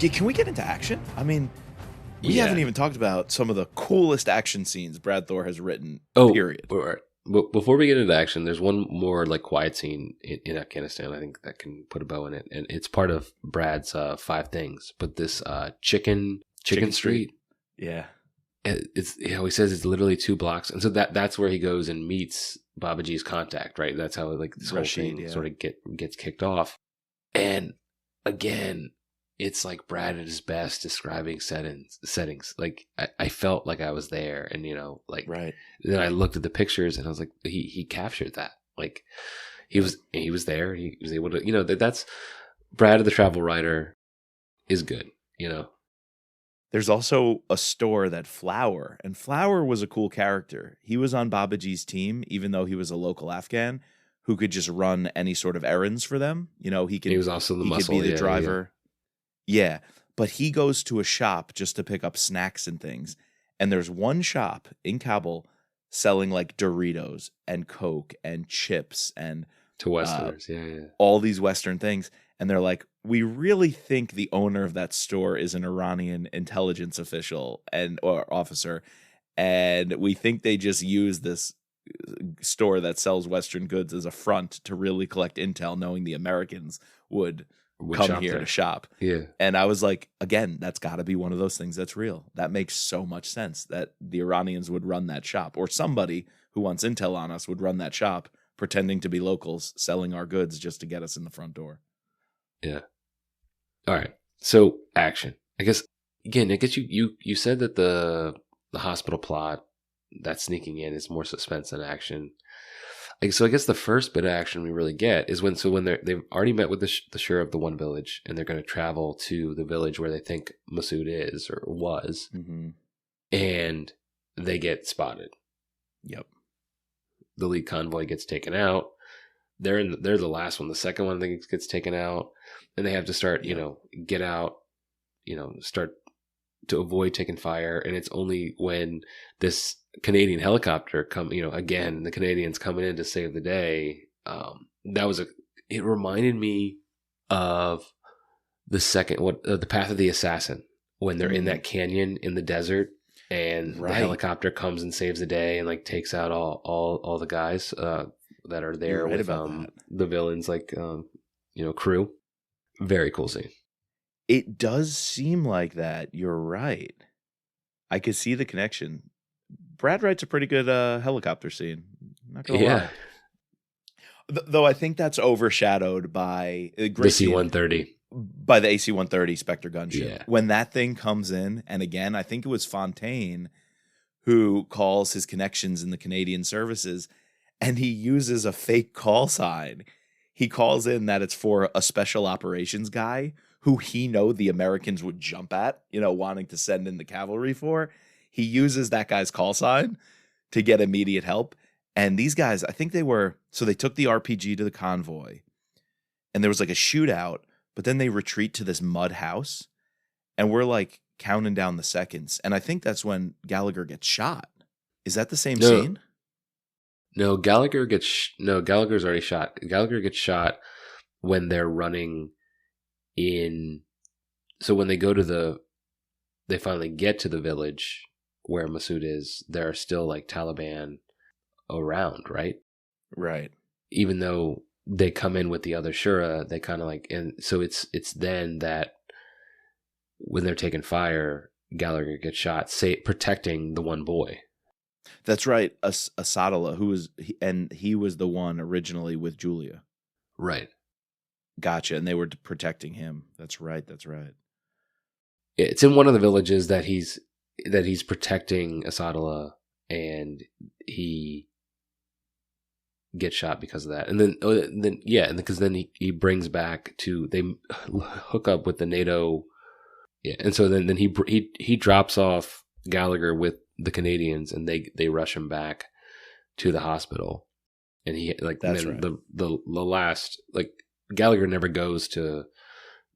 Can we get into action? I mean, we haven't even talked about some of the coolest action scenes Brad Thor has written, period. But before we get into action, there's one more like quiet scene in Afghanistan, I think, that can put a bow in it. And it's part of Brad's 5 things. But this chicken street. Yeah. It's, you know, he says it's literally 2 blocks. And so that's where he goes and meets Babaji's contact, right? That's how like this whole thing sort of gets kicked off. And again, it's like Brad at his best describing settings. Like I felt like I was there, and you know, like right. Then I looked at the pictures and I was like, he captured that. Like he was there. He was able to, you know, that's Brad, the travel writer, is good. You know. There's also a store that Flower was a cool character. He was on Babaji's team, even though he was a local Afghan who could just run any sort of errands for them. You know, he was also the muscle. Could be the driver. Yeah, but he goes to a shop just to pick up snacks and things. And there's one shop in Kabul selling like Doritos and Coke and chips and to Westerners, all these Western things. And they're like, we really think the owner of that store is an Iranian intelligence official or officer. And we think they just use this store that sells Western goods as a front to really collect intel, knowing the Americans would come here to shop. Yeah. And I was like, again, that's got to be one of those things that's real. That makes so much sense that the Iranians would run that shop, or somebody who wants intel on us would run that shop pretending to be locals selling our goods just to get us in the front door. Yeah. All right. So action. I guess you said that the hospital plot, that sneaking in, is more suspense than action. So I guess the first bit of action we really get is when they've already met with the sheriff of the one village, and they're going to travel to the village where they think Masood is or was, and they get spotted. Yep. The lead convoy gets taken out. They're the last one. The second one, I think, gets taken out, and they have to start, get out, start to avoid taking fire. And it's only when this Canadian helicopter again, the Canadians coming in to save the day. It reminded me of the Path of the Assassin, when they're in that canyon in the desert, and the helicopter comes and saves the day and like takes out all the guys that are there with the villains, like crew. Very cool scene. It does seem like that. You're right. I could see the connection. Brad writes a pretty good helicopter scene. Not gonna lie. Though I think that's overshadowed by the C-130. By the AC-130 Spectre gunship. Yeah. When that thing comes in, and again, I think it was Fontaine who calls his connections in the Canadian services, and he uses a fake call sign. He calls in that it's for a special operations guy who the Americans would jump at, wanting to send in the cavalry for. He uses that guy's call sign to get immediate help. And these guys, I think they took the RPG to the convoy, and there was like a shootout, but then they retreat to this mud house, and we're like counting down the seconds. And I think that's when Gallagher gets shot. Is that the same scene? No, Gallagher's already shot. Gallagher gets shot when they're running in. So when they they finally get to the village where Masood is, there are still like Taliban around, right? Right. Even though they come in with the other Shura, they kind of like, and so it's then that when they're taking fire, Gallagher gets shot, protecting the one boy. That's right. Asadullah, he was the one originally with Julia. Right. Gotcha. And they were protecting him. That's right. It's in one of the villages that he's protecting Asadullah, and he gets shot because of that. And because then he brings back they hook up with the NATO. Yeah. And so then he drops off Gallagher with the Canadians, and they rush him back to the hospital. And he that's right. The last, like, Gallagher never goes to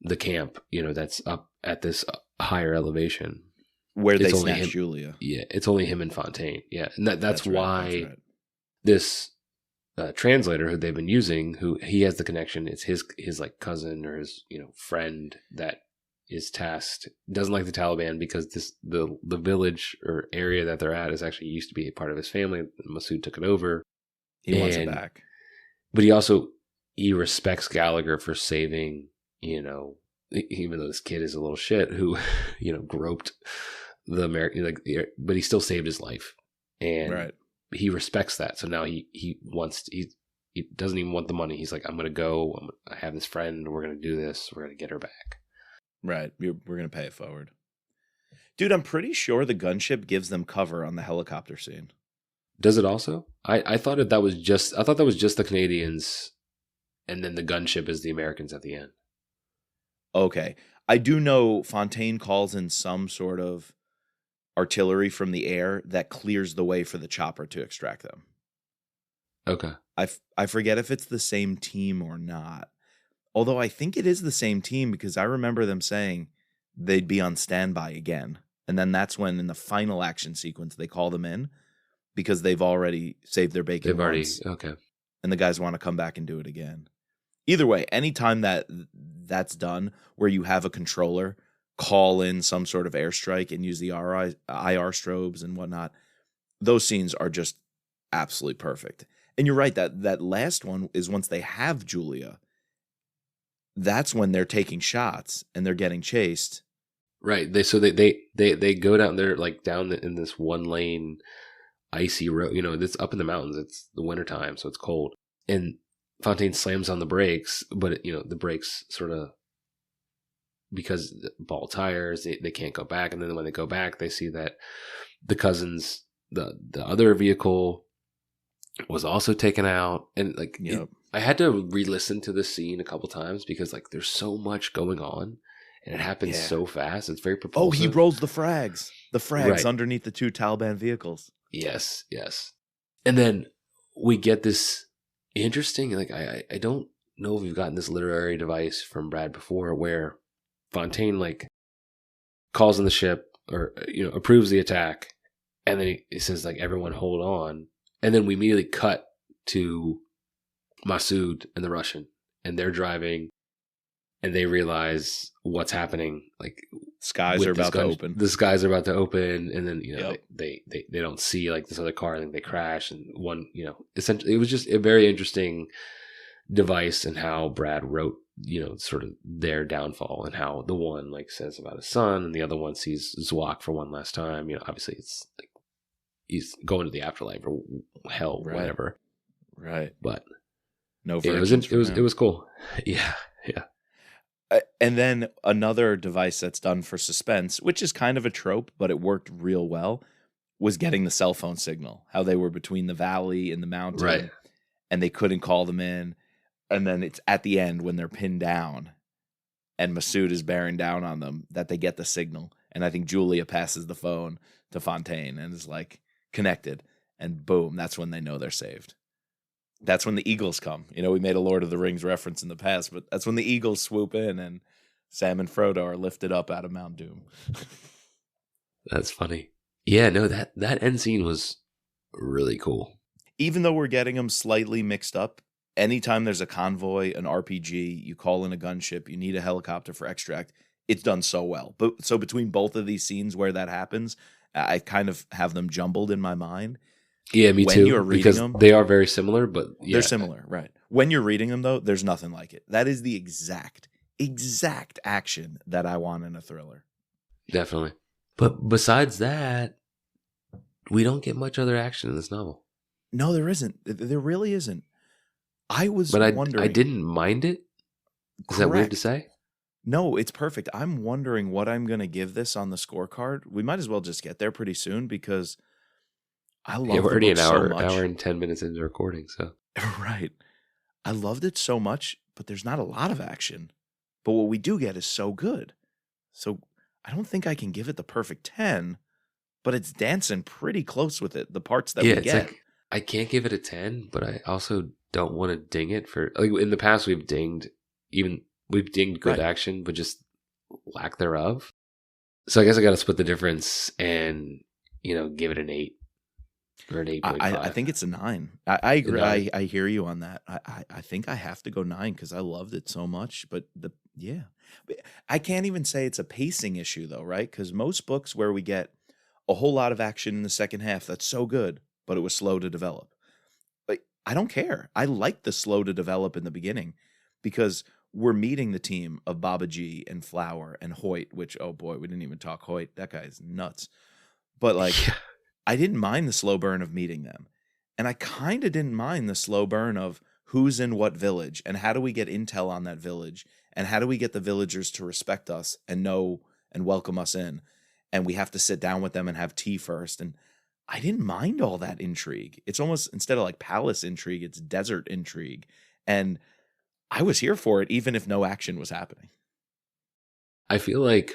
the camp, that's up at this higher elevation where they snatch Julia. Yeah, it's only him and Fontaine. Yeah, and that's why right. This translator who they've been using, who he has the connection, it's his like cousin or his friend that is tasked, doesn't like the Taliban because the village or area that they're at is actually used to be a part of his family. Masood took it over. He wants it back. But he respects Gallagher for saving, even though this kid is a little shit who, groped the American, but he still saved his life. And he respects that. So now he doesn't even want the money. He's like, I'm going to go. I have this friend. We're going to do this. We're going to get her back. Right. We're going to pay it forward. Dude, I'm pretty sure the gunship gives them cover on the helicopter scene. Does it also? I thought that was just the Canadians, and then the gunship is the Americans at the end. Okay. I do know Fontaine calls in some sort of artillery from the air that clears the way for the chopper to extract them. Okay. I forget if it's the same team or not. Although I think it is the same team because I remember them saying they'd be on standby again. And then that's when in the final action sequence they call them in because they've already saved their bacon once. Okay. And the guys want to come back and do it again. Either way, anytime that's done where you have a controller call in some sort of airstrike and use the IR strobes and whatnot, those scenes are just absolutely perfect. And you're right, that last one is once they have Julia. That's when they're taking shots and they're getting chased. Right. They go down there like down in this one lane icy road. It's up in the mountains. It's the wintertime, so it's cold. And Fontaine slams on the brakes, but the brakes sort of, because the ball tires, they can't go back. And then when they go back, they see that the cousins, the other vehicle was also taken out. And I had to re-listen to this scene a couple times because there's so much going on and it happens so fast. It's very propulsive. Oh, he rolls the frags underneath the two Taliban vehicles. Yes. And then we get this interesting, I don't know if we've gotten this literary device from Brad before where Fontaine calls in the ship or approves the attack, and then he says everyone hold on, and then we immediately cut to Masood and the Russian, and they're driving, and they realize what's happening. Skies are about to open. The skies are about to open, and then they don't see this other car, and they crash, and one essentially it was just a very interesting device and how Brad wrote sort of their downfall and how the one says about his son and the other one sees Zwak for one last time. Obviously it's he's going to the afterlife or hell, whatever. Right. But no, it was cool. Yeah. And then another device that's done for suspense, which is kind of a trope, but it worked real well, was getting the cell phone signal. How they were between the valley and the mountain, right? And they couldn't call them in. And then it's at the end when they're pinned down and Masood is bearing down on them that they get the signal. And I think Julia passes the phone to Fontaine and is connected. And boom, that's when they know they're saved. That's when the Eagles come. We made a Lord of the Rings reference in the past, but that's when the Eagles swoop in and Sam and Frodo are lifted up out of Mount Doom. That's funny. Yeah, no, that end scene was really cool. Even though we're getting them slightly mixed up, anytime there's a convoy, an RPG, you call in a gunship, you need a helicopter for extract, it's done so well. But so between both of these scenes where that happens, I kind of have them jumbled in my mind. Yeah, me too. You're reading because them, they are very similar, but they're similar, right? When you're reading them, though, there's nothing like it. That is the exact action that I want in a thriller. Definitely. But besides that, we don't get much other action in this novel. No, there isn't. There really isn't. I was wondering. I didn't mind it. Is that weird to say? No, it's perfect. I'm wondering what I'm going to give this on the scorecard. We might as well just get there pretty soon because I love it. We're already an hour and 10 minutes into recording, so. Right. I loved it so much, but there's not a lot of action. But what we do get is so good. So I don't think I can give it the perfect 10, but it's dancing pretty close with it, the parts that we get. I can't give it a 10, but I also don't want to ding it for in the past we've dinged good action, but just lack thereof. So I guess I got to split the difference and give it an 8. or an 8.5? I think it's a 9. I A agree. 9? I hear you on that. I think I have to go 9 because I loved it so much. But I can't even say it's a pacing issue though, right? Because most books where we get a whole lot of action in the second half, that's so good, but it was slow to develop. Like I don't care. I like the slow to develop in the beginning because we're meeting the team of Baba G and Flower and Hoyt, which oh boy, we didn't even talk Hoyt. That guy's nuts. But like Yeah. I didn't mind the slow burn of meeting them. And I kind of didn't mind the slow burn of who's in what village and how do we get intel on that village and how do we get the villagers to respect us and know and welcome us in. And we have to sit down with them and have tea first. And I didn't mind all that intrigue. It's almost instead of like palace intrigue, it's desert intrigue. And I was here for it, even if no action was happening. I feel like,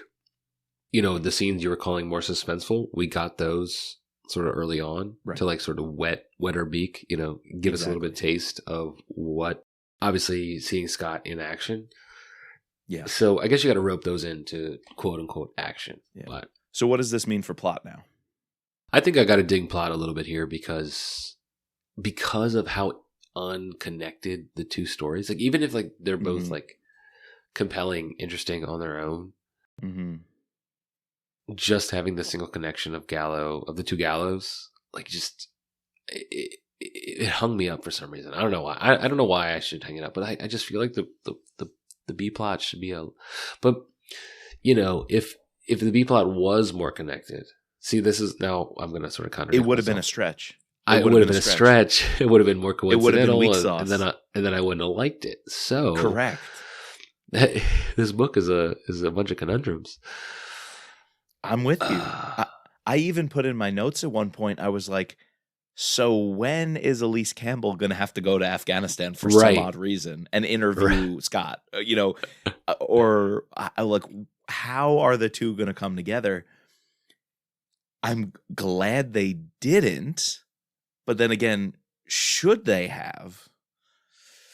the scenes you were calling more suspenseful, we got those sort of early on to like sort of wet our beak, give us a little bit of taste of what, obviously seeing Scott in action. Yeah. So I guess you got to rope those into quote unquote action. Yeah. But so what does this mean for plot now? I think I got to dig plot a little bit here because of how unconnected the two stories, like even if like they're both like compelling, interesting on their own, just having the single connection of the two Gallows, like just it hung me up for some reason. I don't know why. I don't know why I should hang it up, but I just feel like the B plot should be but if the B plot was more connected, see, this is now I'm going to sort of contradict. It would have been a stretch. It would have been a stretch. It would have been more coincidental. It would have been weak sauce. And then I wouldn't have liked it. So correct. This book is a bunch of conundrums. I'm with you. I even put in my notes at one point, I was like, so when is Elise Campbell going to have to go to Afghanistan for some odd reason and interview Scott? Or like, how are the two going to come together? I'm glad they didn't. But then again, should they have?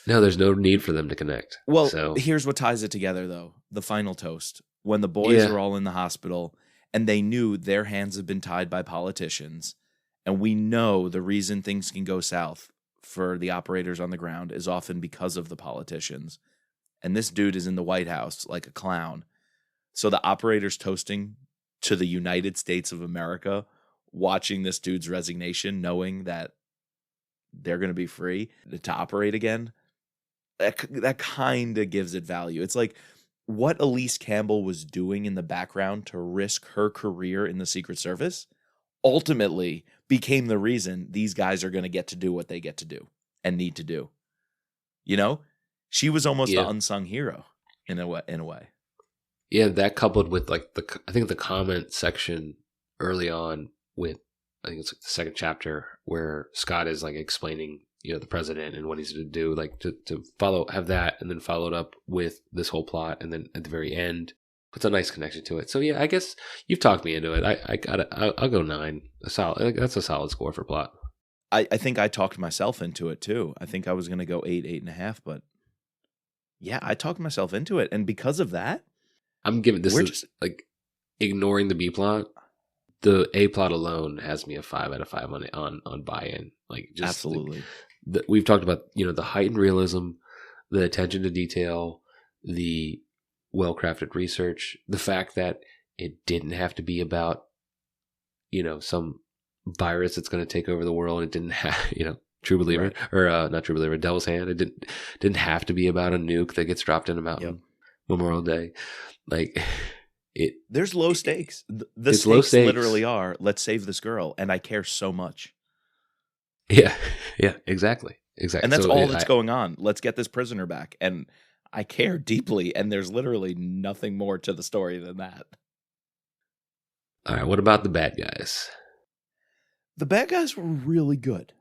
No, there's no need for them to connect. Well, here's what ties it together, though. The final toast. When the boys are all in the hospital and they knew their hands have been tied by politicians, and we know the reason things can go south for the operators on the ground is often because of the politicians. And this dude is in the White House like a clown. So the operators toasting to the United States of America, watching this dude's resignation, knowing that they're going to be free to operate again, that kind of gives it value. It's like what Elise Campbell was doing in the background to risk her career in the Secret Service ultimately became the reason these guys are going to get to do what they get to do and need to do. She was almost the unsung hero in a way. Yeah, that coupled with like I think the comment section early on with, I think it's like the second chapter where Scott is like explaining, the president and what he's to do, like to have that and then follow it up with this whole plot. And then at the very end, puts a nice connection to it. So yeah, I guess you've talked me into it. I'll go 9. That's a solid score for plot. I think I talked myself into it too. I think I was going to go 8, 8.5, but yeah, I talked myself into it. And because of that, I'm giving this like ignoring the B plot. The A plot alone has me a 5 out of 5 on buy-in. Like just absolutely. We've talked about, the heightened realism, the attention to detail, the well-crafted research, the fact that it didn't have to be about, some virus that's going to take over the world. It didn't have, True Believer or not True Believer, Devil's Hand. It didn't have to be about a nuke that gets dropped in a mountain Memorial Day. Like there's low stakes. The stakes, low stakes literally are, let's save this girl, and I care so much. Yeah, exactly. And that's all that's going on. Let's get this prisoner back, and I care deeply, and there's literally nothing more to the story than that. All right, what about the bad guys? The bad guys were really good.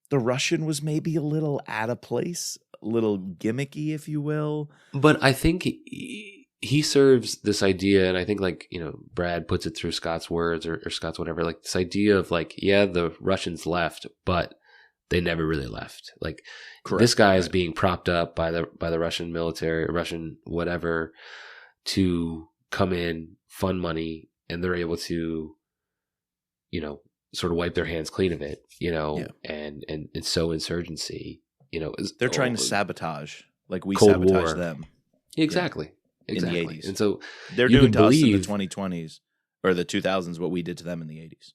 The Russian was maybe a little out of place, a little gimmicky, if you will. But I think he serves this idea, and I think like, Brad puts it through Scott's words or Scott's whatever, like this idea of like, yeah, the Russians left, but they never really left. Like this guy is being propped up by the Russian military, Russian whatever, to come in, fund money, and they're able to, sort of wipe their hands clean of it, and sow insurgency, they're trying to sabotage, like we Cold sabotage War. them. Exactly. In the 80s. And so they're doing to us in the 2020s or the 2000s what we did to them in the 80s.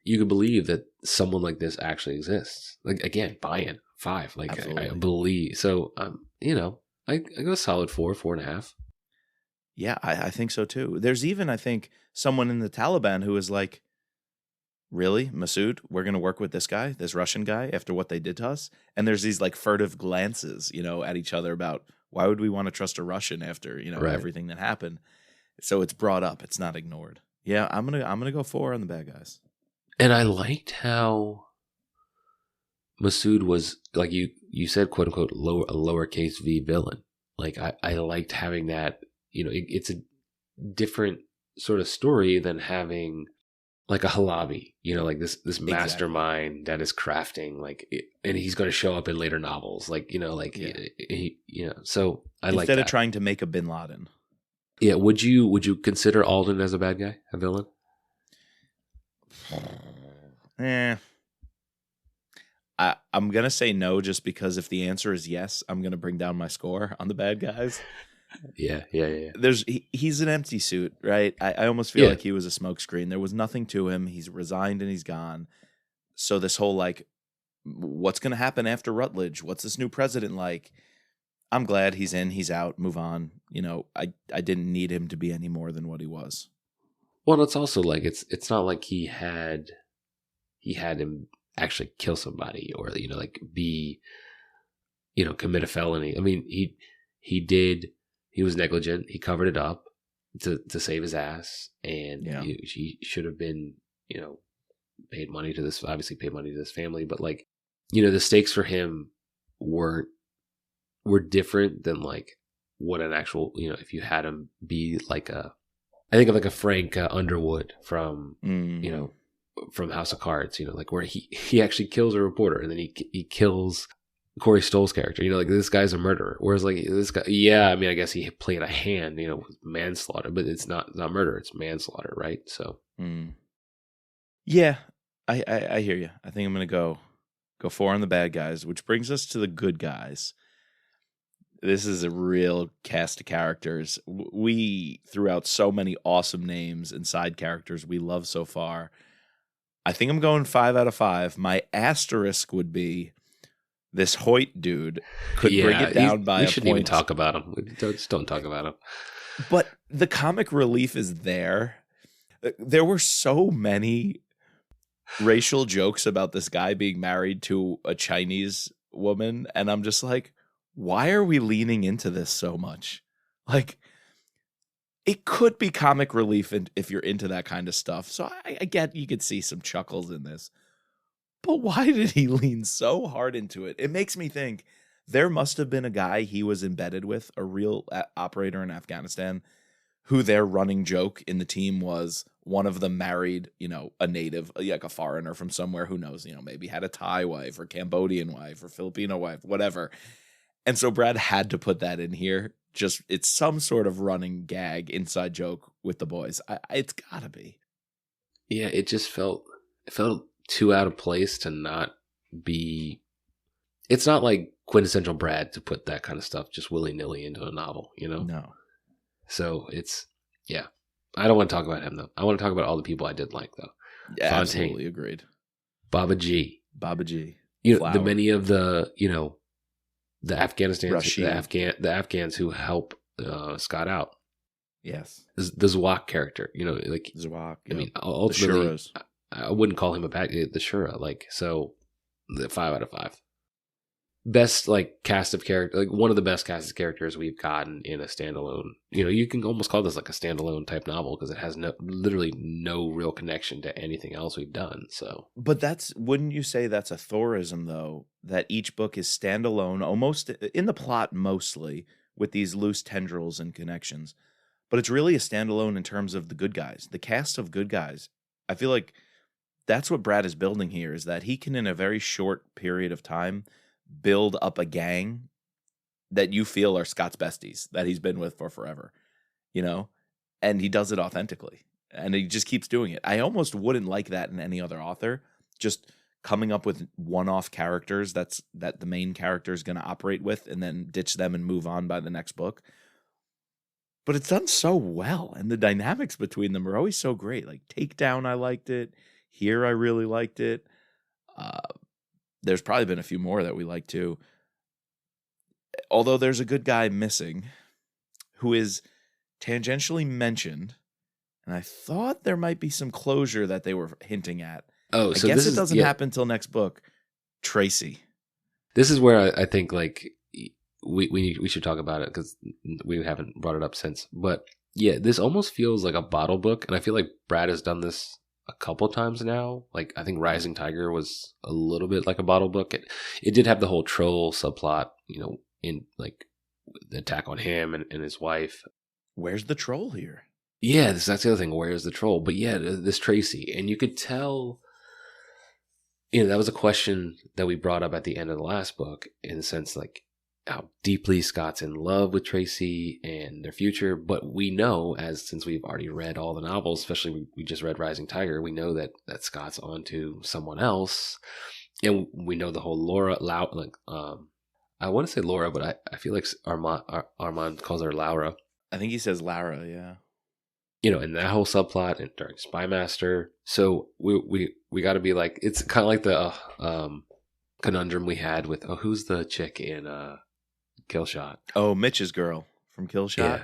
You could believe that someone like this actually exists. Like, again, buy-in 5. Like, I believe. So, I go solid 4, 4.5. Yeah, I think so too. There's even, I think, someone in the Taliban who is like, really, Masood, we're going to work with this guy, this Russian guy, after what they did to us? And there's these like furtive glances, at each other about why would we want to trust a Russian after, Right. everything that happened. So it's brought up. It's not ignored. Yeah, I'm gonna go 4 on the bad guys. And I liked how Masood was, like you said, quote unquote, a lowercase v villain. Like I liked having that. It's a different sort of story than having like a Halabi, like this mastermind that is crafting, and he's going to show up in later novels, so I like that. Instead of trying to make a Bin Laden. Yeah, would you consider Alden as a bad guy, a villain? I'm gonna say no, just because if the answer is yes, I'm gonna bring down my score on the bad guys. Yeah. He's an empty suit, right? I almost feel like he was a smokescreen. There was nothing to him. He's resigned and he's gone. So this whole like, what's going to happen after Rutledge? What's this new president like? I'm glad he's in, he's out, move on. I didn't need him to be any more than what he was. Well, it's also like it's not like he had him actually kill somebody or be commit a felony. I mean, he did. He was negligent. He covered it up to save his ass, and he should have been, paid money to this. Obviously, paid money to this family, but the stakes for him were different than like what an actual, if you had him be like I think of like a Frank Underwood from from House of Cards, where he actually kills a reporter and then he kills Corey Stoll's character, this guy's a murderer. Whereas this guy, I mean, I guess he played a hand, with manslaughter, but it's not murder, it's manslaughter, right? So, yeah, I hear you. I think I'm gonna go 4 on the bad guys, which brings us to the good guys. This is a real cast of characters. We threw out so many awesome names and side characters we love so far. I think I'm going 5 out of 5. My asterisk would be this Hoyt dude could bring it down by a point. We shouldn't even talk about him. Just don't talk about him. But the comic relief is there. There were so many racial jokes about this guy being married to a Chinese woman, and I'm just like, why are we leaning into this so much? Like, it could be comic relief if you're into that kind of stuff. So I get you could see some chuckles in this. But why did he lean so hard into it? It makes me think there must have been a guy he was embedded with, a real operator in Afghanistan, who their running joke in the team was one of them married, a native, like a foreigner from somewhere, who knows, maybe had a Thai wife or Cambodian wife or Filipino wife, whatever. And so Brad had to put that in here. Just, it's some sort of running gag, inside joke with the boys. It's gotta be. Yeah, it felt too out of place to not be. It's not like quintessential Brad to put that kind of stuff just willy-nilly into a novel, No. So it's, I don't want to talk about him though. I want to talk about all the people I did like though. Yeah, absolutely agreed. Baba G. The many of the the the Afghans who help Scot out. Yes. The Zwak character, Zwak. I mean, ultimately, I wouldn't call him a bad guy, the Shura. So the 5 out of 5. Best cast of character, one of the best cast of characters we've gotten in a standalone. You can almost call this like a standalone type novel because it has literally no real connection to anything else we've done. So, but wouldn't you say that's a Thorism though? That each book is standalone, almost in the plot, mostly with these loose tendrils and connections. But it's really a standalone in terms of the good guys, the cast of good guys. I feel like that's what Brad is building here, is that he can, in a very short period of time, build up a gang that you feel are Scott's besties that he's been with for forever, and he does it authentically. And he just keeps doing it. I almost wouldn't like that in any other author. Just coming up with one-off characters that the main character is going to operate with, and then ditch them and move on by the next book. But it's done so well, and the dynamics between them are always so great. Like Takedown, I liked it. Here, I really liked it. There's probably been a few more that we like too. Although there's a good guy missing who is tangentially mentioned, and I thought there might be some closure that they were hinting at. Oh, so I guess it doesn't happen until next book. Tracy. This is where I think like we should talk about it because we haven't brought it up since. But yeah, this almost feels like a bottle book, and I feel like Brad has done this a couple times now. Like I think Rising Tiger was a little bit like a bottle book. It did have the whole troll subplot, in like the attack on him and his wife. Where's the troll here? Yeah, that's the other thing. Where's the troll? But yeah, this Tracy, and you could tell. That was a question that we brought up at the end of the last book, in the sense like how deeply Scott's in love with Tracy and their future. But we know, since we've already read all the novels, especially we just read Rising Tiger, we know that Scott's onto someone else, and we know the whole I want to say Laura, but I feel like Armand calls her Laura. I think he says Lara, yeah. And that whole subplot and during Spymaster. So we got to be like, it's kind of like the conundrum we had with, who's the chick in Killshot? Oh, Mitch's girl from Killshot.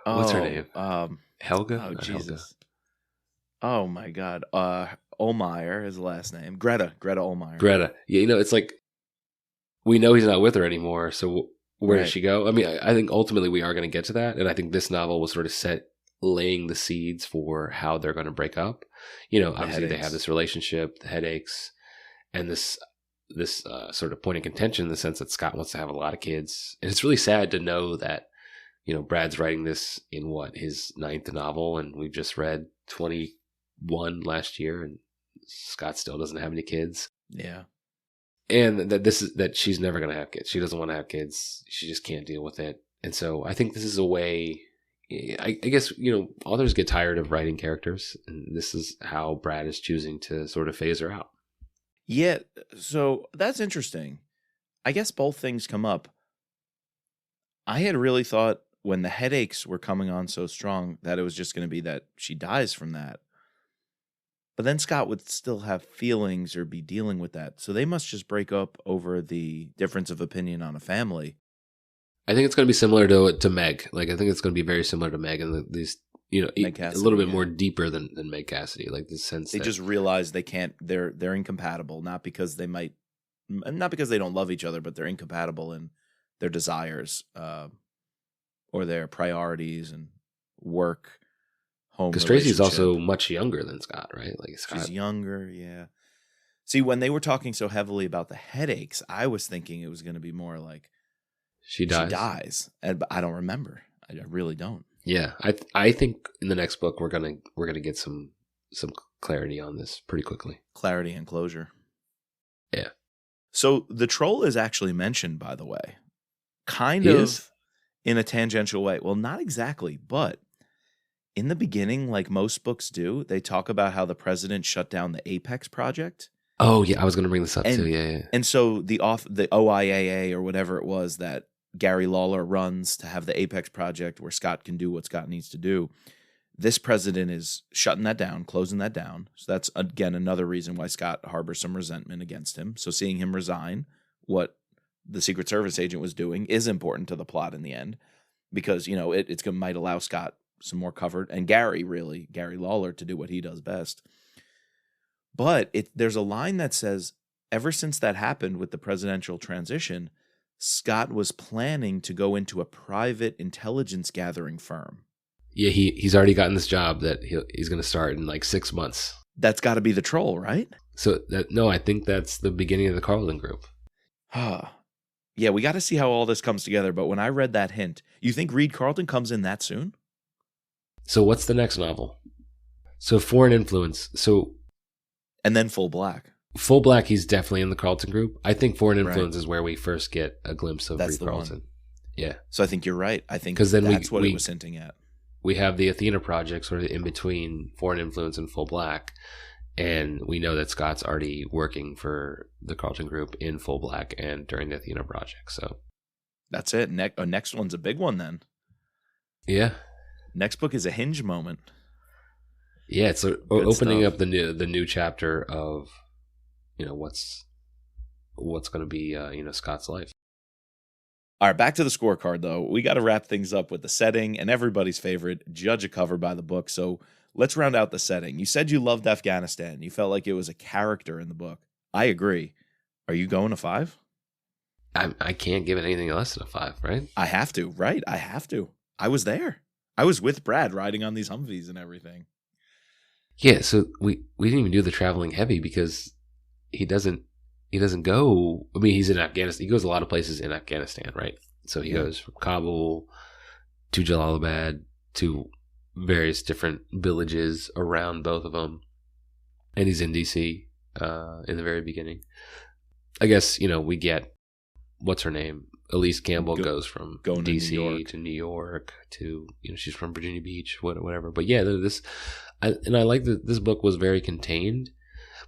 Yeah. What's her name? Helga? Oh, Jesus. Helga. Oh, my God. Olmeyer is the last name. Greta Olmeyer. Greta. Yeah, it's like, we know he's not with her anymore, so where does she go? I mean, I think ultimately we are going to get to that, and I think this novel was sort of laying the seeds for how they're going to break up. Obviously they have this relationship, the headaches, and this sort of point of contention in the sense that Scott wants to have a lot of kids. And it's really sad to know that, Brad's writing this in his 9th novel, and we've just read 21 last year, and Scott still doesn't have any kids. Yeah. And that she's never going to have kids. She doesn't want to have kids. She just can't deal with it. And so I think this is a way, I guess, authors get tired of writing characters, and this is how Brad is choosing to sort of phase her out. Yeah, so that's interesting. I guess both things come up. I had really thought when the headaches were coming on so strong that it was just going to be that she dies from that. But then Scott would still have feelings or be dealing with that. So they must just break up over the difference of opinion on a family. I think it's going to be similar to Meg. Like, I think it's going to be very similar to Meg, and these, Meg Cassidy, a little bit more deeper than Meg Cassidy. Like the sense they just realize they can't. They're incompatible, not because they don't love each other, but they're incompatible in their desires or their priorities and work. Because Tracy's also much younger than Scott, right? Like Scott. She's younger, yeah. See, when they were talking so heavily about the headaches, I was thinking it was going to be more like she dies, but I don't remember. I really don't. Yeah, I think in the next book we're gonna get some clarity on this pretty quickly. Clarity and closure. Yeah. So the troll is actually mentioned, by the way, kind of in a tangential way. Well, not exactly, but. In the beginning, like most books do, they talk about how the president shut down the Apex project. Oh, yeah. I was going to bring this up too. Yeah. And so the OIAA or whatever it was that Gary Lawler runs to have the Apex project where Scott can do what Scott needs to do. This president is shutting that down, closing that down. So that's, again, another reason why Scott harbors some resentment against him. So seeing him resign, what the Secret Service agent was doing, is important to the plot in the end because, it might allow Scott some more covered, and Gary Lawler to do what he does best. But there's a line that says, ever since that happened with the presidential transition, Scott was planning to go into a private intelligence gathering firm. Yeah, he's already gotten this job that he's going to start in like 6 months. That's got to be the troll, right? So I think that's the beginning of the Carlton group. Yeah, we got to see how all this comes together. But when I read that hint, you think Reed Carlton comes in that soon? So what's the next novel? So Foreign Influence. And then Full Black. Full Black, he's definitely in the Carlton group. I think Foreign Influence is where we first get a glimpse of Reed Carlton. Yeah. So I think you're right. I think that's what it was hinting at. we have the Athena project sort of in between Foreign Influence and Full Black. And we know that Scott's already working for the Carlton Group in Full Black and during the Athena project. So that's it. Next one's a big one then. Yeah. Next book is a Hinge moment. Yeah, it's opening up the new chapter of, what's going to be Scott's life. All right, back to the scorecard though. We got to wrap things up with the setting and everybody's favorite, judge a cover by the book. So let's round out the setting. You said you loved Afghanistan. You felt like it was a character in the book. I agree. Are you going to 5? I can't give it anything less than a 5, right? I have to, right? I have to. I was there. I was with Brad riding on these Humvees and everything. Yeah, so we didn't even do the traveling heavy because he doesn't go. I mean, he's in Afghanistan. He goes a lot of places in Afghanistan, right? So he goes from Kabul to Jalalabad to various different villages around both of them. And he's in D.C. In the very beginning. I guess, we get, what's her name? Elise Campbell goes from D.C. to New York to, she's from Virginia Beach, whatever. But yeah, I like that this book was very contained.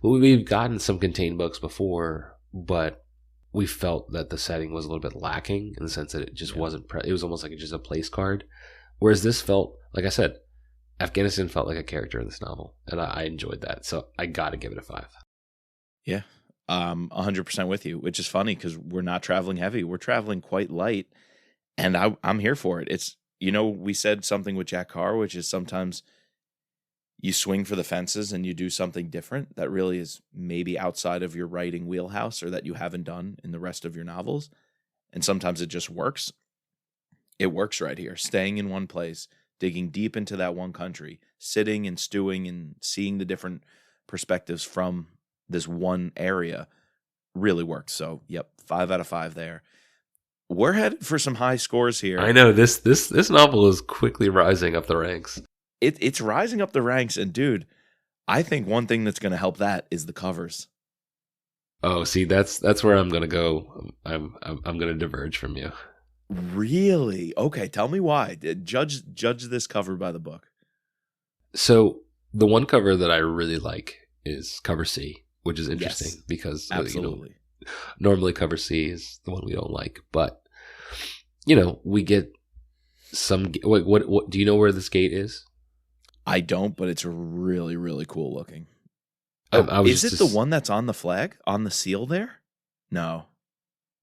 But we've gotten some contained books before, but we felt that the setting was a little bit lacking in the sense that it just wasn't, it was almost like just a place card. Whereas this felt, like I said, Afghanistan felt like a character in this novel, and I enjoyed that. So I got to give it a 5. Yeah, 100% with you, which is funny because we're not traveling heavy. We're traveling quite light, and I'm here for it. It's, we said something with Jack Carr, which is sometimes you swing for the fences and you do something different that really is maybe outside of your writing wheelhouse or that you haven't done in the rest of your novels. And sometimes it just works. It works right here. Staying in one place, digging deep into that one country, sitting and stewing and seeing the different perspectives from this one area really works. So, 5 out of 5 there. We're headed for some high scores here. I know this novel is quickly rising up the ranks. It's rising up the ranks, and dude, I think one thing that's going to help that is the covers. Oh, see, that's where I'm going to go. I'm going to diverge from you. Really? Okay, tell me why. Judge this cover by the book. So the one cover that I really like is cover C, which is interesting because absolutely. Normally cover C is the one we don't like, but we get some. What do you know where this gate is? I don't, but it's really, really cool looking. Is it the one that's on the flag, on the seal there? No,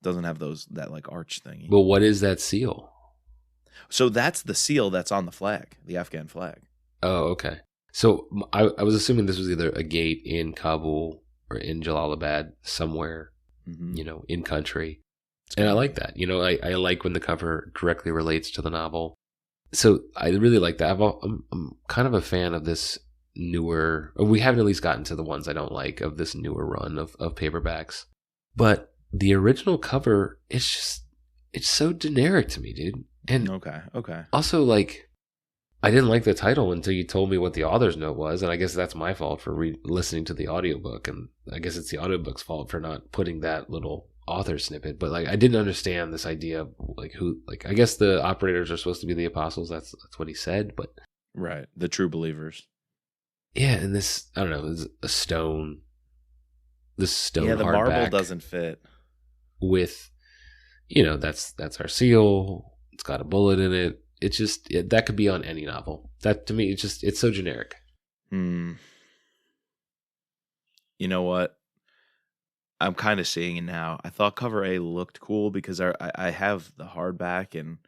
doesn't have that like arch thingy. But what is that seal? So that's the seal that's on the flag, the Afghan flag. Oh, okay. So I was assuming this was either a gate in Kabul or in Jalalabad somewhere, in country. And I like that. I like when the cover directly relates to the novel. So I really like that. I'm kind of a fan of this newer, we haven't at least gotten to the ones I don't like of this newer run of paperbacks. But the original cover, it's so generic to me, dude. And okay. Also, I didn't like the title until you told me what the author's note was, and I guess that's my fault for listening to the audiobook, and I guess it's the audiobook's fault for not putting that little author snippet. But I didn't understand this idea of who, I guess the operators are supposed to be the apostles. That's what he said, but right, the true believers. Yeah, and this, I don't know, is a stone. This stone. Yeah, the marble doesn't fit. With, that's our seal. It's got a bullet in it. It's just that could be on any novel. That to me, it's so generic. You know what? I'm kind of seeing it now. I thought cover A looked cool because I have the hardback and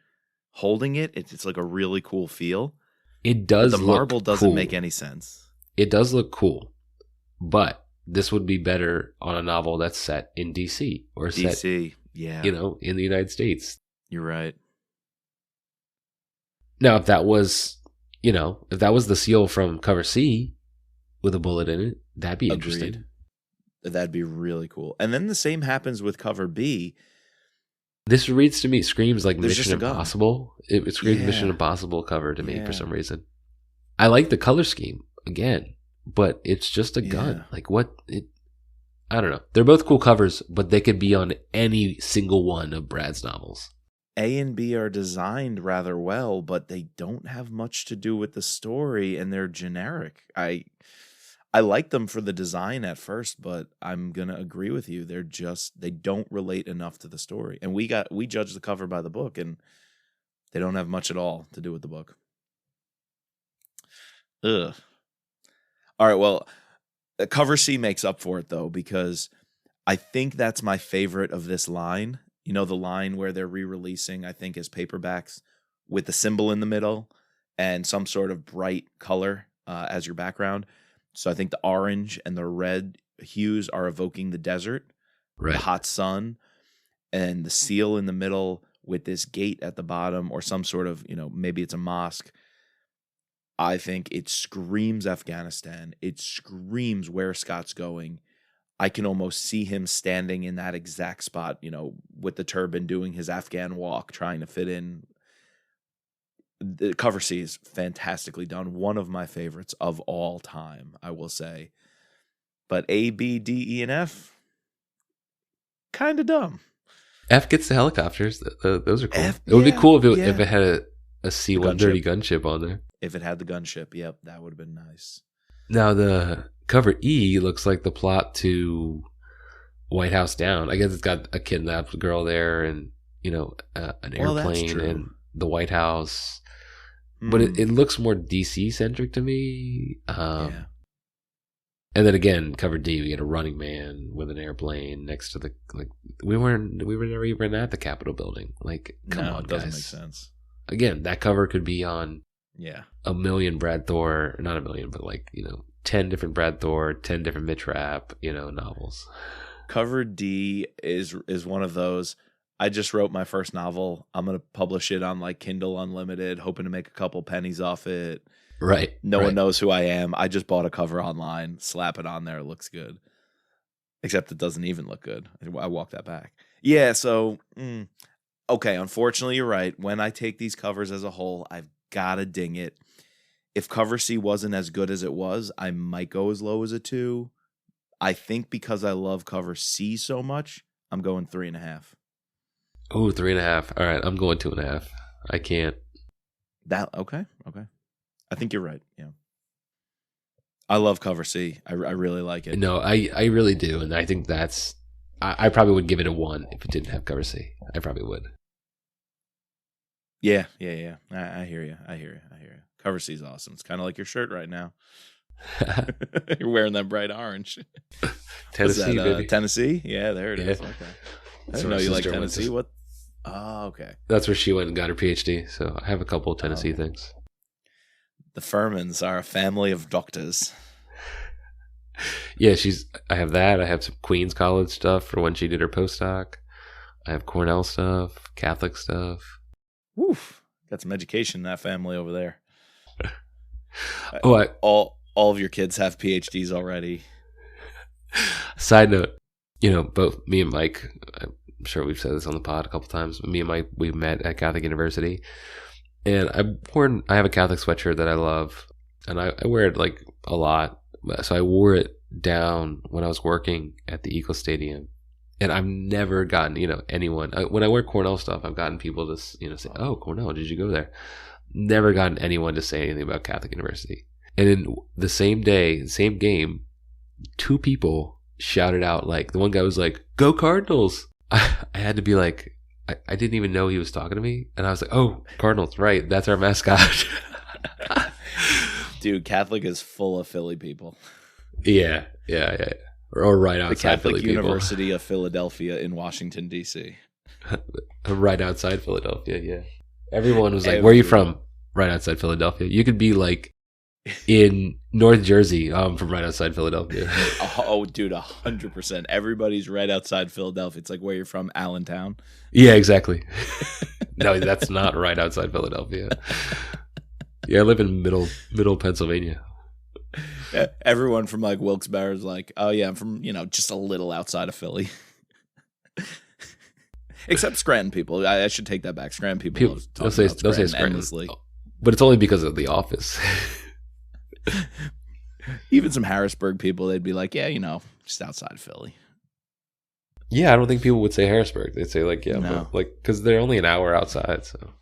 holding it. It's like a really cool feel. It does. But the marble doesn't make any sense. It does look cool, but this would be better on a novel that's set in DC or DC, in the United States. You're right. Now, if that was the seal from cover C with a bullet in it, that'd be interesting. That'd be really cool. And then the same happens with cover B. This reads to me, screams like Mission Impossible. It screams Mission Impossible cover to me for some reason. I like the color scheme again, but it's just a gun. I don't know. They're both cool covers, but they could be on any single one of Brad's novels. A and B are designed rather well, but they don't have much to do with the story, and they're generic. I like them for the design at first, but I'm gonna agree with you. They don't relate enough to the story. And we judged the cover by the book, and they don't have much at all to do with the book. Ugh. All right, well, cover C makes up for it though, because I think that's my favorite of this line. You know, the line where they're re-releasing, I think, as paperbacks with the symbol in the middle and some sort of bright color as your background. So I think the orange and the red hues are evoking the desert, Right. the hot sun, and the seal in the middle with this gate at the bottom or some sort of, maybe it's a mosque. I think it screams Afghanistan. It screams where Scott's going. I can almost see him standing in that exact spot, with the turban doing his Afghan walk, trying to fit in. The cover C is fantastically done. One of my favorites of all time, I will say. But A, B, D, E, and F, kind of dumb. F gets the helicopters. Those are cool. It would be cool if it had a C-130 gunship on there. If it had the gunship, yep, that would have been nice. Now, the cover E looks like the plot to White House Down. I guess it's got a kidnapped girl there and, an airplane and the White House. But it looks more DC-centric to me. Yeah. And then again, cover D, we get a running man with an airplane next to the we were never even at the Capitol building. Come on, it guys. doesn't make sense. Again, that cover could be on a million Brad Thor, not a million, but 10 different Brad Thor, 10 different Mitch Rapp, novels. Cover D is one of those. I just wrote my first novel. I'm going to publish it on Kindle Unlimited, hoping to make a couple pennies off it. Right. No one knows who I am. I just bought a cover online, slap it on there. It looks good. Except it doesn't even look good. I walk that back. Yeah, so, okay, unfortunately, you're right. When I take these covers as a whole, I've got to ding it. If cover C wasn't as good as it was, I might go as low as a 2. I think because I love cover C so much, I'm going 3.5. Oh, 3.5. All right, I'm going 2.5. I can't. Okay. I think you're right. Yeah. I love cover C. I really like it. No, I really do, and I think that's. I probably would give it a 1 if it didn't have cover C. I probably would. Yeah. I hear you. Cover C is awesome. It's kind of like your shirt right now. You're wearing that bright orange. Tennessee, baby. Tennessee? Yeah, there it is. Okay. I didn't know you like Tennessee. What? Oh, okay. That's where she went and got her PhD. So I have a couple of Tennessee things. The Furmans are a family of doctors. Yeah, I have that. I have some Queens College stuff for when she did her postdoc. I have Cornell stuff, Catholic stuff. Woof. Got some education in that family over there. All of your kids have PhDs already. Side note, both me and Mike, I'm sure we've said this on the pod a couple times, but me and Mike, we met at Catholic University. And I have a Catholic sweatshirt that I love, and I wear it a lot. So I wore it down when I was working at the Eagle Stadium, and I've never gotten anyone. When I wear Cornell stuff, I've gotten people to say, "Oh, Cornell, did you go there?" Never gotten anyone to say anything about Catholic University. And in the same day, same game, 2 people shouted out the one guy was like, "Go Cardinals!" I had to be like. I didn't even know he was talking to me. And I was like, oh, Cardinals, right. That's our mascot. Dude, Catholic is full of Philly people. Yeah. Or right outside the Catholic Philly University people. Of Philadelphia in Washington, D.C. Right outside Philadelphia, yeah. Everyone was like, where are you from? Right outside Philadelphia. You could be in North Jersey. I'm from right outside Philadelphia. Oh, dude, 100%. Everybody's right outside Philadelphia. It's where you're from, Allentown. Yeah, exactly. No, that's not right outside Philadelphia. Yeah, I live in middle Pennsylvania. Everyone from Wilkes-Barre is oh yeah, I'm from just a little outside of Philly. Except Scranton people. I should take that back. Scranton people they'll say Scranton endlessly. But it's only because of The Office. Even some Harrisburg people, they'd be yeah, just outside Philly. Yeah, I don't think people would say Harrisburg. They'd say like, yeah, No. but like, because they're only an hour outside. So.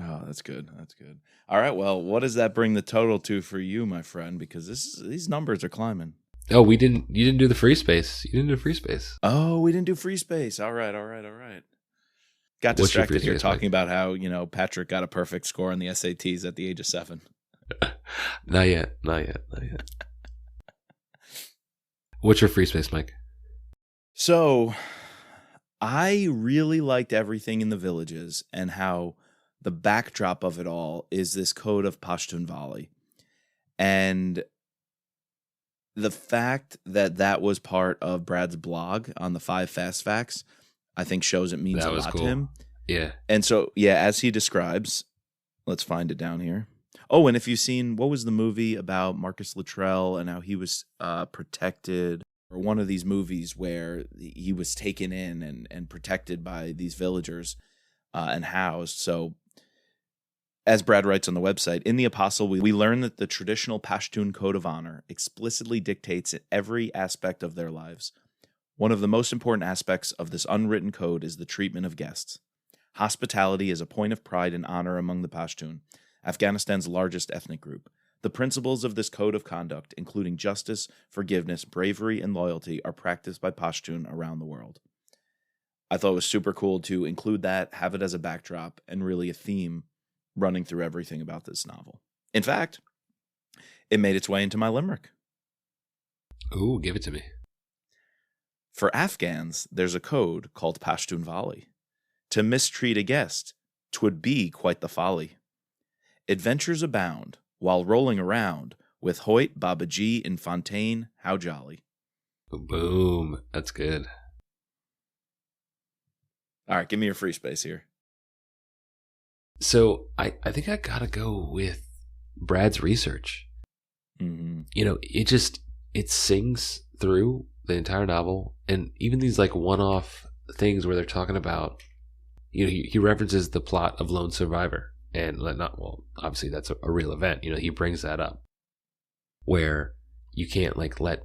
Oh, that's good. That's good. All right. Well, what does that bring the total to for you, my friend? Because these numbers are climbing. Oh, you didn't do the free space. You didn't do free space. Oh, we didn't do free space. All right. Got distracted here talking about how, Patrick got a perfect score on the SATs at the age of 7. Not yet. What's your free space, Mike? So I really liked everything in the villages and how the backdrop of it all is this code of Pashtun Valley. And the fact that was part of Brad's blog on the 5 Fast Facts, I think shows it means a lot to him. Yeah. And so, as he describes, let's find it down here. Oh, and if you've seen, what was the movie about Marcus Luttrell and how he was protected, or one of these movies where he was taken in and protected by these villagers and housed. So, as Brad writes on the website, in The Apostle, we learn that the traditional Pashtun code of honor explicitly dictates every aspect of their lives. One of the most important aspects of this unwritten code is the treatment of guests. Hospitality is a point of pride and honor among the Pashtun, Afghanistan's largest ethnic group. The principles of this code of conduct, including justice, forgiveness, bravery, and loyalty, are practiced by Pashtun around the world. I thought it was super cool to include that, have it as a backdrop, and really a theme running through everything about this novel. In fact, it made its way into my limerick. Ooh, give it to me. For Afghans, there's a code called Pashtun Valley. To mistreat a guest, 'twould be quite the folly. Adventures abound, while rolling around, with Hoyt, Babaji, and Fontaine, how jolly. Boom. That's good. All right, give me your free space here. So I think I gotta go with Brad's research. Mm-hmm. It sings through the entire novel, and even these like one-off things where they're talking about, he references the plot of Lone Survivor, and obviously that's a real event. He brings that up, where you can't like let,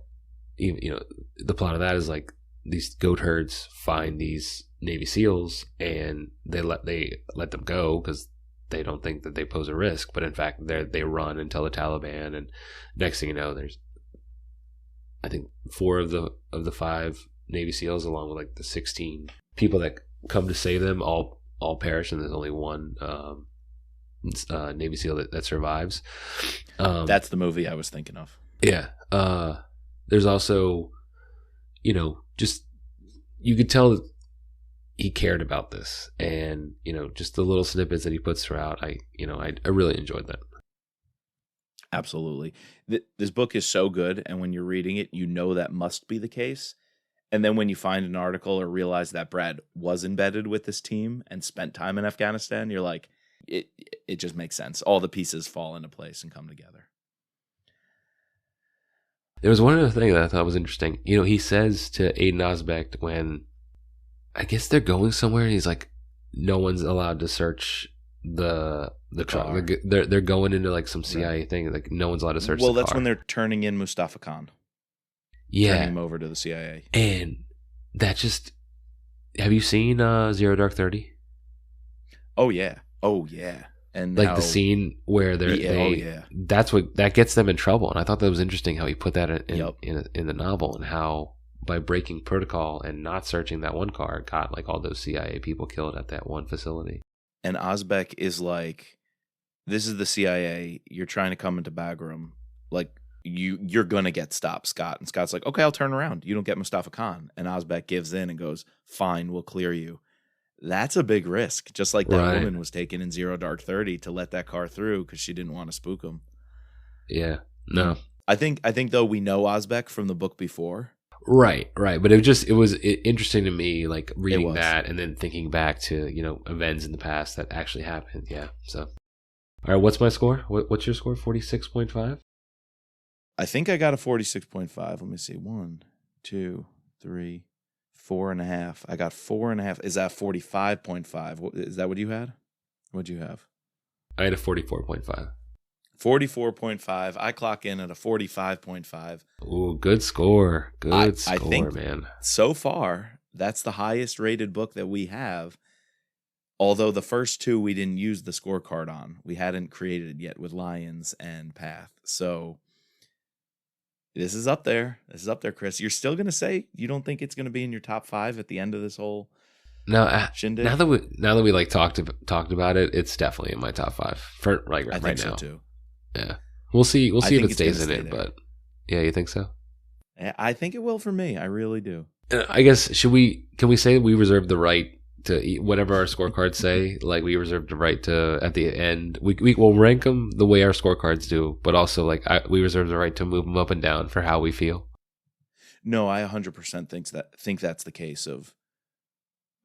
the plot of that is like these goat herds find these Navy SEALs and they let them go because they don't think that they pose a risk, but in fact they run and tell the Taliban, and next thing you know, there's I think 4 of the 5 Navy SEALs, along with like the 16 people that come to save them, all perish, and there's only one Navy SEAL that survives. That's the movie I was thinking of. Yeah. There's also, just you could tell that he cared about this, and just the little snippets that he puts throughout. I really enjoyed that. Absolutely. This book is so good, and when you're reading it, that must be the case. And then when you find an article or realize that Brad was embedded with this team and spent time in Afghanistan, you're like, it just makes sense. All the pieces fall into place and come together. There was one other thing that I thought was interesting. He says to Aiden Osbeck when, I guess they're going somewhere, and he's like, no one's allowed to search the car. They're going into like some CIA thing. Like no one's allowed to search the car. Well, that's when they're turning in Mustafa Khan. Yeah. Turning him over to the CIA. And that just... Have you seen Zero Dark 30? Oh, yeah. And like the scene where that gets them in trouble. And I thought that was interesting how he put that in the novel, and how by breaking protocol and not searching that one car, got like all those CIA people killed at that one facility. And Osbeck is like, this is the CIA. You're trying to come into Bagram. Like, you're going to get stopped, Scott. And Scott's like, okay, I'll turn around. You don't get Mustafa Khan. And Osbeck gives in and goes, fine, we'll clear you. That's a big risk. Just like that woman was taken in Zero Dark 30 to let that car through because she didn't want to spook him. Yeah. No. I think though, we know Osbeck from the book before. Right. But it was interesting to me, like reading that and then thinking back to, events in the past that actually happened. Yeah. So, all right. What's my score? What's your score? 46.5? I think I got a 46.5. Let me see. 1, 2, 3, 4.5. I got 4.5. Is that 45.5? Is that what you had? What'd you have? I had a 44.5. 44.5. I clock in at a 45.5. Ooh, good score. I think, man. So far, That's the highest rated book that we have. Although the first two we didn't use the scorecard on. We hadn't created it yet with Lions and Path. So this is up there. This is up there, Chris. You're still going to say you don't think it's going to be in your top 5 at the end of this whole shindig? Now that we like talked about it, it's definitely in my top 5 for like right now. I think so too. Yeah. We'll see if it stays in it, but yeah, you think so? I think it will for me. I really do. I guess can we say we reserve the right to eat whatever our scorecards say? Like we reserve the right to at the end we will rank them the way our scorecards do, but also like we reserve the right to move them up and down for how we feel. No, I 100% think that's the case.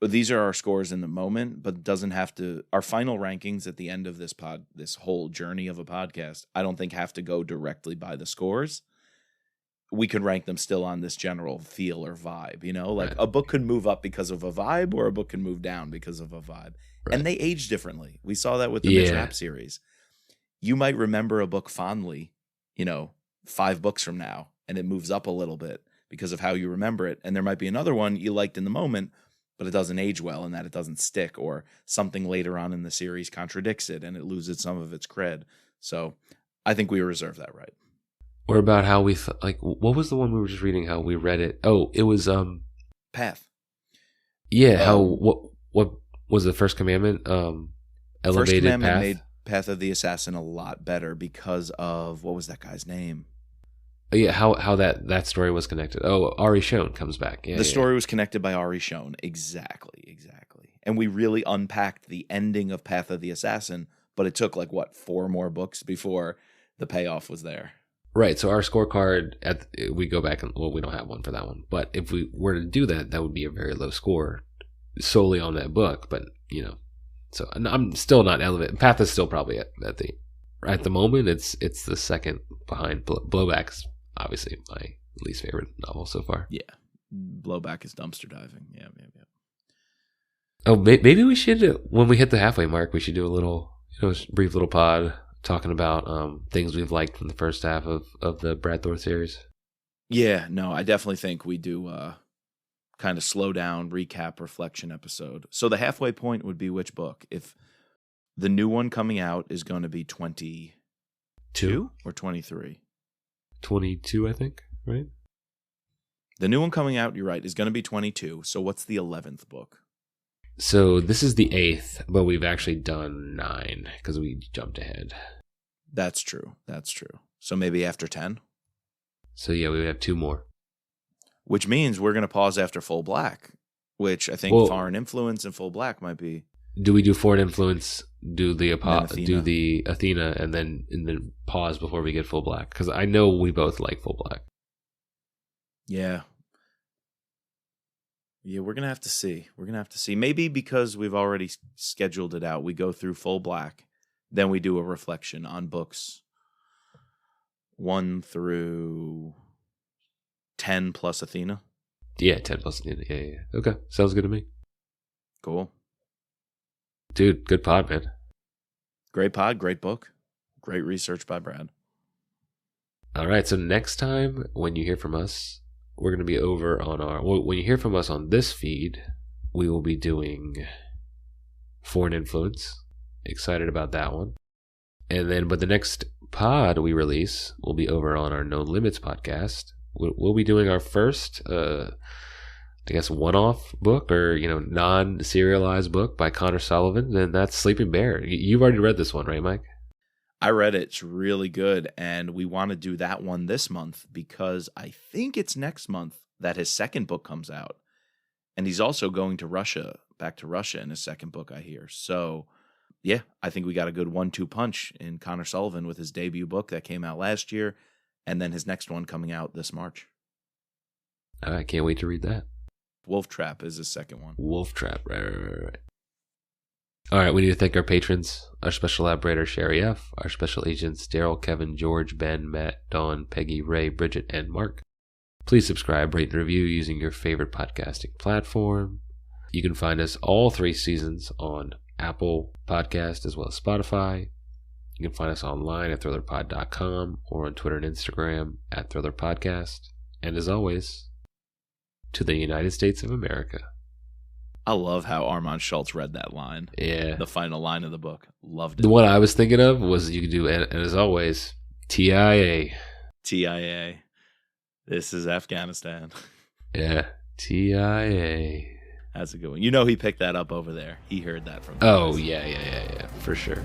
These are our scores in the moment, but it doesn't have to. Our final rankings at the end of this whole journey of a podcast, I don't think have to go directly by the scores. We could rank them still on this general feel or vibe, like right. A book could move up because of a vibe or a book can move down because of a vibe. Right. And they age differently. We saw that with the Mitch Rapp series. You might remember a book fondly, 5 books from now, and it moves up a little bit because of how you remember it. And there might be another one you liked in the moment, but it doesn't age well in that it doesn't stick, or something later on in the series contradicts it and it loses some of its cred. So I think we reserve that right. Or about how we what was the one we were just reading? How we read it? Oh, it was Path. Yeah. What was the first commandment? Elevated First commandment Path made Path of the Assassin a lot better because of what was that guy's name? Yeah, how that story was connected. Oh, Ari Schoen comes back. Yeah, the story was connected by Ari Schoen. Exactly. And we really unpacked the ending of Path of the Assassin, but it took 4 more books before the payoff was there. Right. So our scorecard, we go back and, we don't have one for that one. But if we were to do that, that would be a very low score solely on that book. But, so I'm still not elevated. Path is still probably at the moment, it's the second behind Blowback is obviously my least favorite novel so far. Yeah. Blowback is dumpster diving. Yeah. Oh, maybe we should, when we hit the halfway mark, we should do a little, brief little pod talking about things we've liked from the first half of the Brad Thor series. Yeah, no, I definitely think we do kind of slow down, recap, reflection episode. So the halfway point would be which book? If the new one coming out is going to be 22 or 23? 22, I think, right? The new one coming out, you're right, is going to be 22. So what's the 11th book? So this is the 8th, but we've actually done 9 because we jumped ahead. That's true. So maybe after 10? So yeah, we would have 2 more. Which means we're going to pause after Full Black, which I think Foreign Influence and Full Black might be. Do we do Foreign Influence, do the Athena, and then pause before we get Full Black? Because I know we both like Full Black. Yeah. Yeah, we're going to have to see. Maybe because we've already scheduled it out, we go through Full Black, then we do a reflection on books 1 through 10 plus Athena. Yeah, 10 plus Athena. Yeah. Okay, sounds good to me. Cool. Dude, good pod, man. Great pod, great book. Great research by Brad. All right, so next time when you hear from us, we're going to be over on when you hear from us on this feed, we will be doing Foreign Influence. Excited about that one. But the next pod we release will be over on our Known Limits podcast. We'll be doing our first, one-off book or, non-serialized book by Connor Sullivan, and that's Sleeping Bear. You've already read this one, right, Mike? I read it. It's really good, and we want to do that one this month because I think it's next month that his second book comes out, and he's also going to back to Russia in his second book, I hear. So, yeah, I think we got a good 1-2 punch in Connor Sullivan with his debut book that came out last year, and then his next one coming out this March. I can't wait to read that. Wolf Trap is his second one. Wolf Trap, right. All right, we need to thank our patrons, our special operator, Sherry F., our special agents, Daryl, Kevin, George, Ben, Matt, Dawn, Peggy, Ray, Bridget, and Mark. Please subscribe, rate, and review using your favorite podcasting platform. You can find us all 3 seasons on Apple Podcast as well as Spotify. You can find us online at thrillerpod.com or on Twitter and Instagram at thrillerpodcast. And as always, to the United States of America. I love how Armand Schultz read that line. Yeah. The final line of the book. Loved it. The one I was thinking of was you could do, and as always, TIA. TIA. This is Afghanistan. Yeah. TIA. That's a good one. You know he picked that up over there. He heard that from Oh, yeah. For sure.